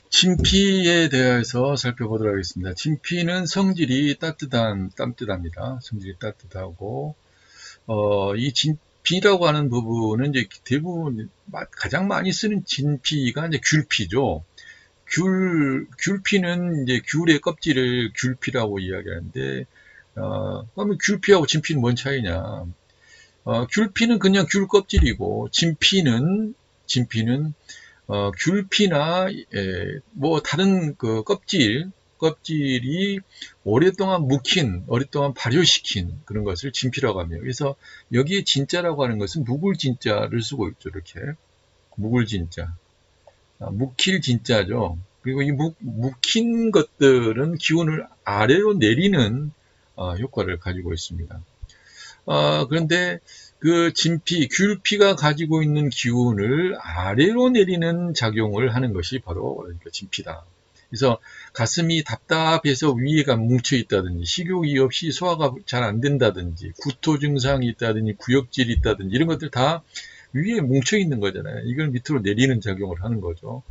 진피에 대해서 살펴보도록 하겠습니다. 진피는 성질이 따뜻합니다. 성질이 따뜻하고, 이 진피라고 하는 부분은 이제 대부분 가장 많이 쓰는 진피가 이제 귤피죠. 귤피는 이제 귤의 껍질을 귤피라고 이야기하는데, 그러면 귤피하고 진피는 뭔 차이냐? 귤피는 그냥 귤 껍질이고, 진피는 귤피나 뭐 다른 그 껍질이 오랫동안 발효시킨 그런 것을 진피라고 합니다. 그래서 여기에 진자라고 하는 것은 묵을 진자를 쓰고 있죠. 이렇게 묵을 진자, 묵힐 진자죠. 그리고 이 묵힌 것들은 기운을 아래로 내리는 효과를 가지고 있습니다. 그런데 그 귤피가 가지고 있는 기운을 아래로 내리는 작용을 하는 것이 바로 그러니까 진피다. 그래서 가슴이 답답해서 위에가 뭉쳐 있다든지, 식욕이 없이 소화가 잘 안 된다든지, 구토 증상이 있다든지, 구역질이 있다든지, 이런 것들 다 위에 뭉쳐 있는 거잖아요. 이걸 밑으로 내리는 작용을 하는 거죠.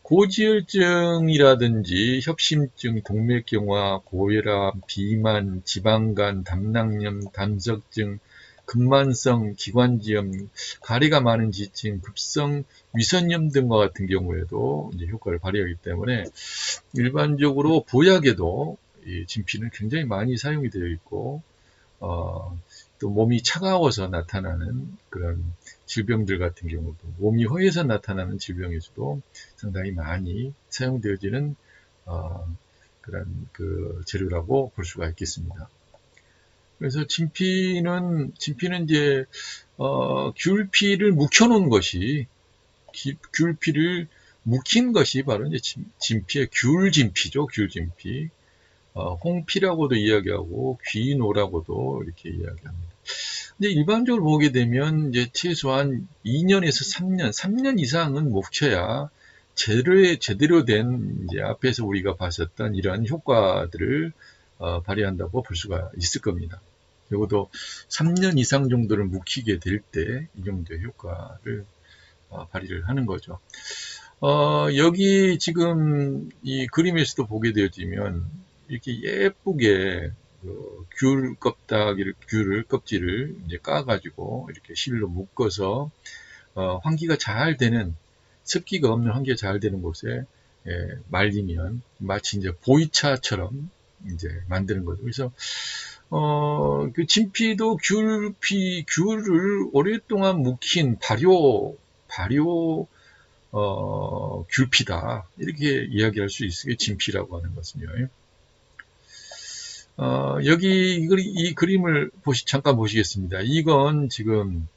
고지혈증이라든지 협심증, 동맥경화, 고혈압, 비만, 지방간, 담낭염, 담석증, 근만성 기관지염, 가래가 많은 지침, 급성 위선염 등과 같은 경우에도 이제 효과를 발휘하기 때문에 일반적으로 보약에도 이 진피는 굉장히 많이 사용이 되어 있고, 또 몸이 차가워서 나타나는 그런 질병들 같은 경우도, 몸이 허해서 나타나는 질병에서도 상당히 많이 사용되어지는 그런 그 재료라고 볼 수가 있겠습니다. 그래서 진피는 이제 귤피를 묵혀놓은 것이, 귤피를 묵힌 것이 바로 이제 진피의 귤진피죠. 귤진피. 홍피라고도 이야기하고 귀노라고도 이렇게 이야기합니다. 근데 일반적으로 보게 되면 이제 최소한 2년에서 3년 이상은 묵혀야 제대로 된 이제 앞에서 우리가 봤었던 이러한 효과들을 발휘한다고 볼 수가 있을 겁니다. 적어도 3년 이상 정도를 묵히게 될 때 이 정도의 효과를 발휘를 하는 거죠. 여기 지금 이 그림에서도 보게 되어지면 이렇게 예쁘게 귤을 껍질을 이제 까가지고 이렇게 실로 묶어서 환기가 잘 되는, 습기가 없는 환기가 잘 되는 곳에 말리면 마치 이제 보이차처럼 이제 만드는 거죠. 그래서 그 진피도 귤을 오랫동안 묵힌 발효 귤피다, 이렇게 이야기할 수 있으게 진피라고 하는 것은요. 여기 이 그림을 잠깐 보시겠습니다. 이건 지금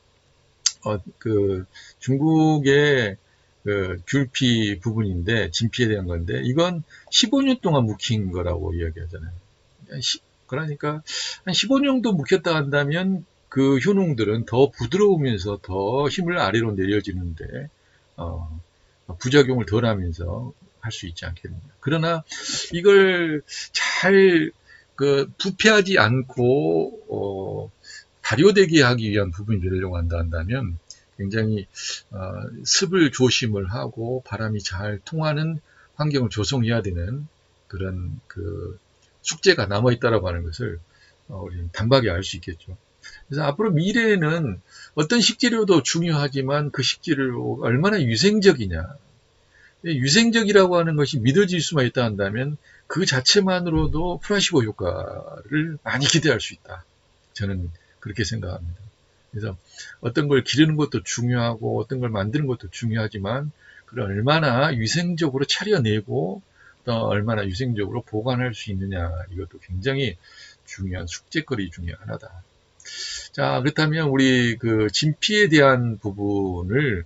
그 중국의 그 귤피 부분인데, 진피에 대한 건데, 이건 15년 동안 묵힌 거라고 이야기하잖아요. 그러니까 한 15년 정도 묵혔다 한다면 그 효능들은 더 부드러우면서 더 힘을 아래로 내려지는데 부작용을 덜 하면서 할 수 있지 않겠느냐. 그러나 이걸 잘 부패하지 않고 발효되게 하기 위한 부분이 되려고 한다면 굉장히 습을 조심을 하고 바람이 잘 통하는 환경을 조성해야 되는 그런 그 숙제가 남아 있다라고 하는 것을 우리는 단박에 알 수 있겠죠. 그래서 앞으로 미래에는 어떤 식재료도 중요하지만 그 식재료가 얼마나 위생적이냐, 위생적이라고 하는 것이 믿어질 수만 있다 한다면 그 자체만으로도 플라시보 효과를 많이 기대할 수 있다. 저는 그렇게 생각합니다. 그래서 어떤 걸 기르는 것도 중요하고 어떤 걸 만드는 것도 중요하지만 그걸 얼마나 위생적으로 차려내고 또 얼마나 위생적으로 보관할 수 있느냐, 이것도 굉장히 중요한 숙제거리 중에 하나다. 자, 그렇다면 우리 그 진피에 대한 부분을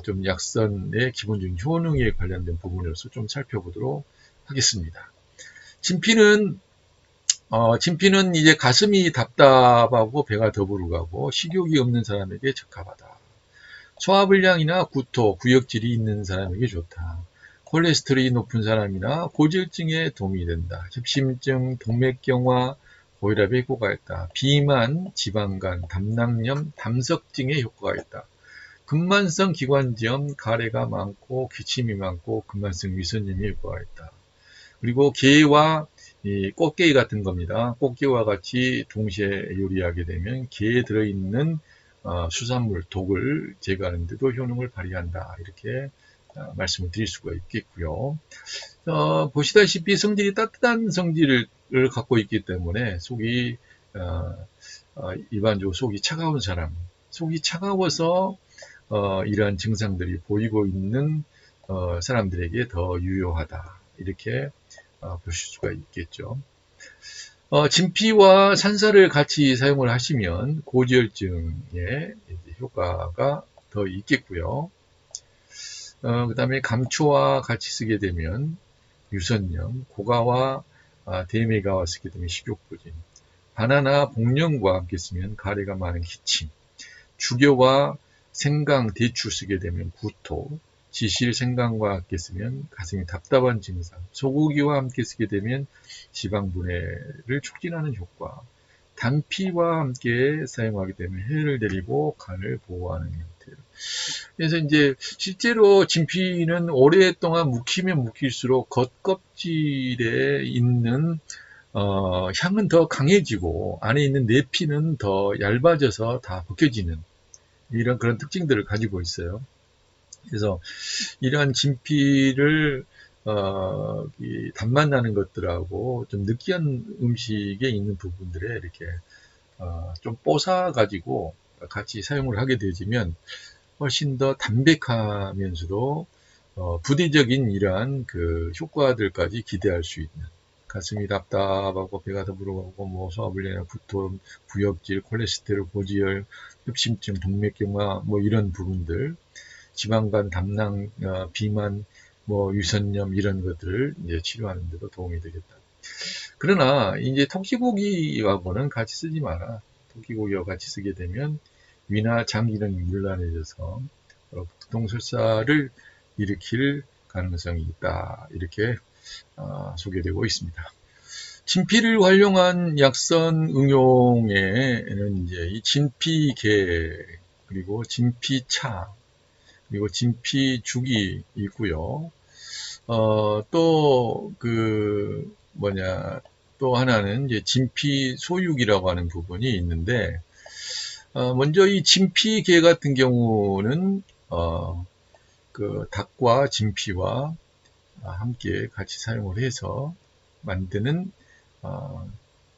좀 약선의 기본적인 효능에 관련된 부분으로서 좀 살펴보도록 하겠습니다. 진피는 이제 가슴이 답답하고 배가 더부룩하고 식욕이 없는 사람에게 적합하다. 소화불량이나 구토, 구역질이 있는 사람에게 좋다. 콜레스테롤이 높은 사람이나 고지혈증에 도움이 된다. 협심증, 동맥경화, 고혈압에 효과가 있다. 비만, 지방간, 담낭염, 담석증에 효과가 있다. 근만성 기관지염, 가래가 많고 기침이 많고 근만성 위선염이 유발했다. 그리고 게와 이 꽃게 같은 겁니다. 꽃게와 같이 동시에 요리하게 되면 게에 들어있는 수산물, 독을 제거하는 데도 효능을 발휘한다. 이렇게 말씀을 드릴 수가 있겠고요. 보시다시피 성질이 따뜻한 성질을 갖고 있기 때문에 속이 일반적으로 속이 차가운 사람, 속이 차가워서 이러한 증상들이 보이고 있는 사람들에게 더 유효하다. 이렇게 보실 수가 있겠죠. 진피와 산사를 같이 사용을 하시면 고지혈증에 효과가 더 있겠고요. 그 다음에 감초와 같이 쓰게 되면 유선염, 고가와 대메가와 쓰게 되면 식욕부진, 바나나, 복령과 함께 쓰면 가래가 많은 기침, 주교와 생강, 대추 쓰게 되면 구토, 지실, 생강과 함께 쓰면 가슴이 답답한 증상, 소고기와 함께 쓰게 되면 지방분해를 촉진하는 효과, 단피와 함께 사용하게 되면 혈을 내리고 간을 보호하는 형태. 그래서 이제 실제로 진피는 오랫동안 묵히면 묵힐수록 겉껍질에 있는 향은 더 강해지고 안에 있는 내피는 더 얇아져서 다 벗겨지는 이런 그런 특징들을 가지고 있어요. 그래서 이러한 진피를 단맛 나는 것들하고 좀 느끼한 음식에 있는 부분들에 이렇게 좀 뽀사 가지고 같이 사용을 하게 되지면 훨씬 더 담백하면서도 부대적인 이러한 그 효과들까지 기대할 수 있는, 가슴이 답답하고 배가 더부러가고 뭐 소화불량이나 구토, 구역질, 콜레스테롤, 고지혈, 협심증, 동맥경화 뭐 이런 부분들, 지방간, 담낭, 비만, 뭐 유선염 이런 것들을 이제 치료하는 데도 도움이 되겠다. 그러나 이제 토끼고기하고는 같이 쓰지 마라. 토끼고기와 같이 쓰게 되면 위나 장 기능이 문란해져서 복통설사를 일으킬 가능성이 있다. 이렇게 소개되고 있습니다. 진피를 활용한 약선 응용에는 이제 이 진피계, 그리고 진피차, 그리고 진피죽이 있고요. 또 하나는 이제 진피소육이라고 하는 부분이 있는데, 먼저 이 진피계 같은 경우는 그 닭과 진피와 함께 같이 사용을 해서 만드는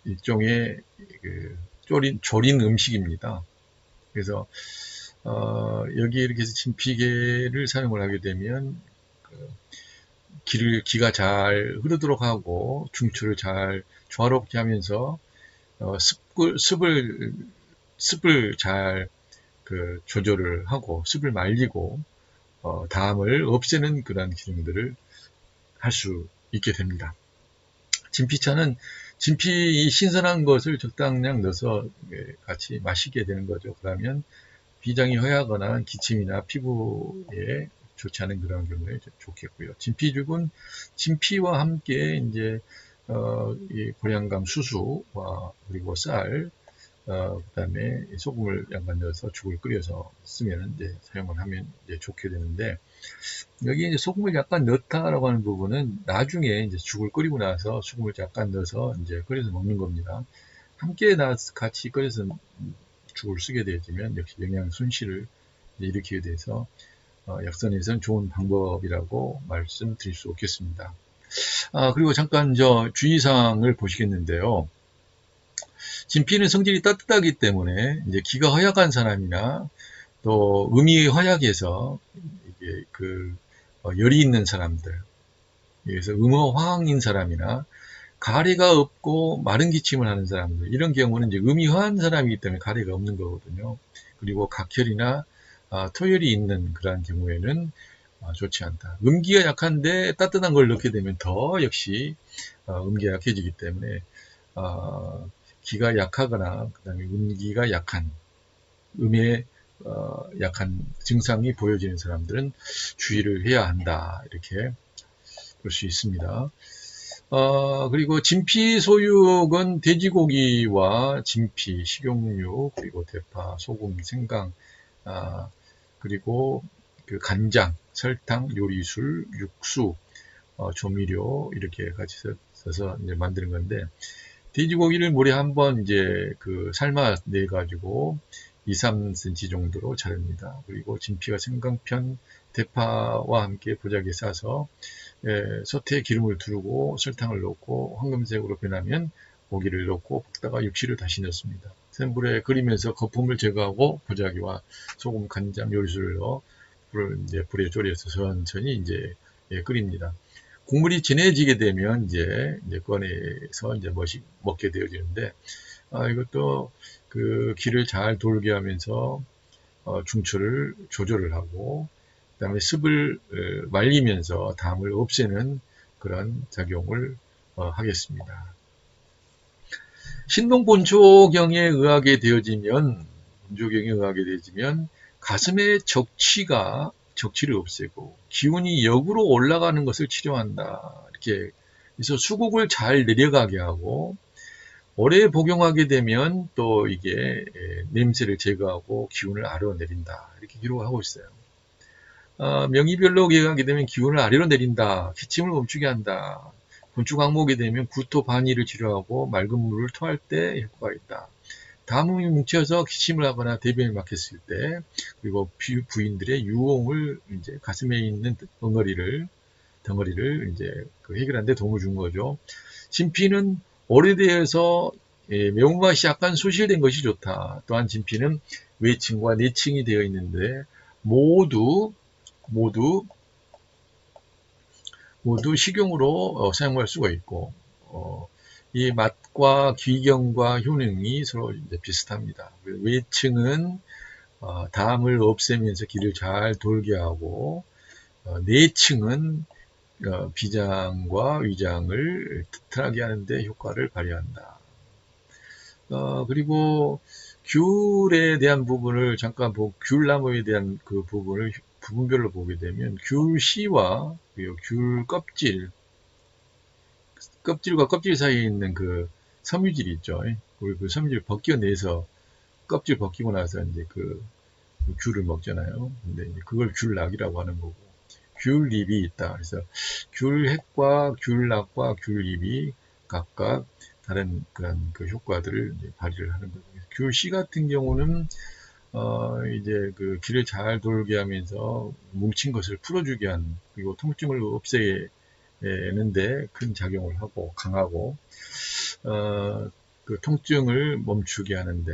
일종의 그 조린 음식입니다. 그래서 여기 이렇게 해서 진피계를 사용을 하게 되면 기가 잘 흐르도록 하고 중추를 잘 조화롭게 하면서 습을 잘 조절을 하고 습을 말리고 담을 없애는 그런 기능들을 할 수 있게 됩니다. 진피차는 진피 신선한 것을 적당량 넣어서 같이 마시게 되는 거죠. 그러면 비장이 허하거나 기침이나 피부에 좋지 않은 그런 경우에 좋겠고요. 진피죽은 진피와 함께 이제 이 고량감 수수와 그리고 쌀, 그다음에 소금을 약간 넣어서 죽을 끓여서 쓰면 이제 사용을 하면 이제 좋게 되는데, 여기 이제 소금을 약간 넣다라고 하는 부분은 나중에 이제 죽을 끓이고 나서 소금을 약간 넣어서 이제 끓여서 먹는 겁니다. 함께 같이 끓여서 죽을 쓰게 되면 역시 영양 손실을 일으키게 돼서 약선에서는 좋은 방법이라고 말씀드릴 수 없겠습니다. 그리고 잠깐 주의사항을 보시겠는데요. 진피는 성질이 따뜻하기 때문에 이제 기가 허약한 사람이나 또 음이 허약해서 이게 열이 있는 사람들, 그래서 음어화학인 사람이나 가래가 없고 마른 기침을 하는 사람들, 이런 경우는 이제 음이 허한 사람이기 때문에 가래가 없는 거거든요. 그리고 각혈이나 토혈이 있는 그런 경우에는 좋지 않다. 음기가 약한데 따뜻한 걸 넣게 되면 더 역시 음기가 약해지기 때문에 기가 약하거나 그다음에 음기가 약한, 음에 약한 증상이 보여지는 사람들은 주의를 해야 한다. 이렇게 볼 수 있습니다. 그리고 진피 소육은 돼지고기와 진피, 식용유, 그리고 대파, 소금, 생강 그리고 그 간장, 설탕, 요리술, 육수, 조미료 이렇게 같이 써서 이제 만드는 건데, 돼지고기를 물에 한번 이제 그 삶아 내 가지고 2, 3cm 정도로 자릅니다. 그리고 진피와 생강편, 대파와 함께 보자기에 싸서 솥에 기름을 두르고 설탕을 넣고 황금색으로 변하면 고기를 넣고 볶다가 육실을 다시 넣습니다. 센 불에 끓이면서 거품을 제거하고 보자기와 소금, 간장, 요리술을 넣어 불을 이제 불에 졸여서 천천히 이제 끓입니다. 국물이 진해지게 되면 이제 꺼내서 이제 먹게 되어지는데, 이것도 그 기를 잘 돌게 하면서 중초를 조절을 하고, 그다음에 습을 말리면서 담을 없애는 그런 작용을 하겠습니다. 신동본초경에 의하게 되어지면 가슴의 적치를 없애고 기운이 역으로 올라가는 것을 치료한다. 이렇게 그래서 수국을 잘 내려가게 하고, 오래 복용하게 되면 또 이게 냄새를 제거하고 기운을 아래로 내린다. 이렇게 기록을 하고 있어요. 명의별로 기억하게 되면 기운을 아래로 내린다. 기침을 멈추게 한다. 곤충 항목이 되면 구토 반의를 치료하고 맑은 물을 토할 때 효과가 있다. 담음이 뭉쳐서 기침을 하거나 대변이 막혔을 때, 그리고 부인들의 유홍을 이제 가슴에 있는 덩어리를 이제 그 해결하는 데 도움을 준 거죠. 진피는 오래되어서 매운맛이 약간 소실된 것이 좋다. 또한 진피는 외층과 내층이 되어 있는데 모두 식용으로 사용할 수가 있고, 이 맛과 귀경과 효능이 서로 이제 비슷합니다. 외층은 담을 없애면서 기를 잘 돌게 하고, 내층은 비장과 위장을 튼튼하게 하는데 효과를 발휘한다. 그리고 귤에 대한 부분을 잠깐 보고, 귤나무에 대한 그 부분을 부분별로 보게 되면 귤씨와 그리고 귤 껍질과 껍질 사이에 있는 그 섬유질이 있죠. 그리고 그 섬유질 벗겨내서 껍질 벗기고 나서 이제 그 귤을 먹잖아요. 근데 이제 그걸 귤락이라고 하는 거고, 귤잎이 있다. 그래서 귤핵과 귤락과 귤잎이 각각 다른 그런 그 효과들을 이제 발휘를 하는 거죠. 귤씨 같은 경우는 이제 그 기를 잘 돌게 하면서 뭉친 것을 풀어주게 한, 그리고 통증을 없애는데 큰 작용을 하고 강하고, 그 통증을 멈추게 하는데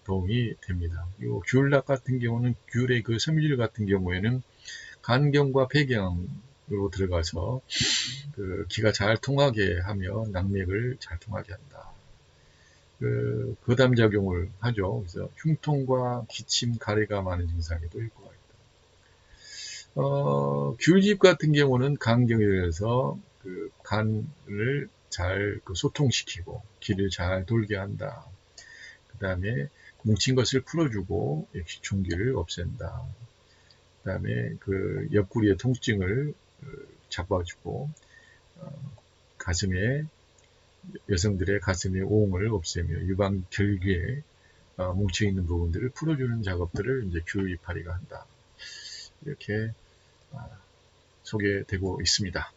도움이 됩니다. 그리고 귤락 같은 경우는 귤의 그 섬유질 같은 경우에는 간경과 폐경으로 들어가서 그 기가 잘 통하게 하며 낙맥을 잘 통하게 한다. 그 거담작용을 하죠. 그래서 흉통과 기침, 가래가 많은 증상에도 효과가 있다. 귤즙 같은 경우는 간경에 의해서 그 간을 잘 소통시키고 기를 잘 돌게 한다. 그 다음에 뭉친 것을 풀어주고 기충기를 없앤다. 그 다음에 그 옆구리의 통증을 잡아주고, 가슴에 여성들의 가슴의 오음을 없애며 유방 결기에 뭉쳐있는 부분들을 풀어주는 작업들을 이제 귤 이파리가 한다. 이렇게 소개되고 있습니다.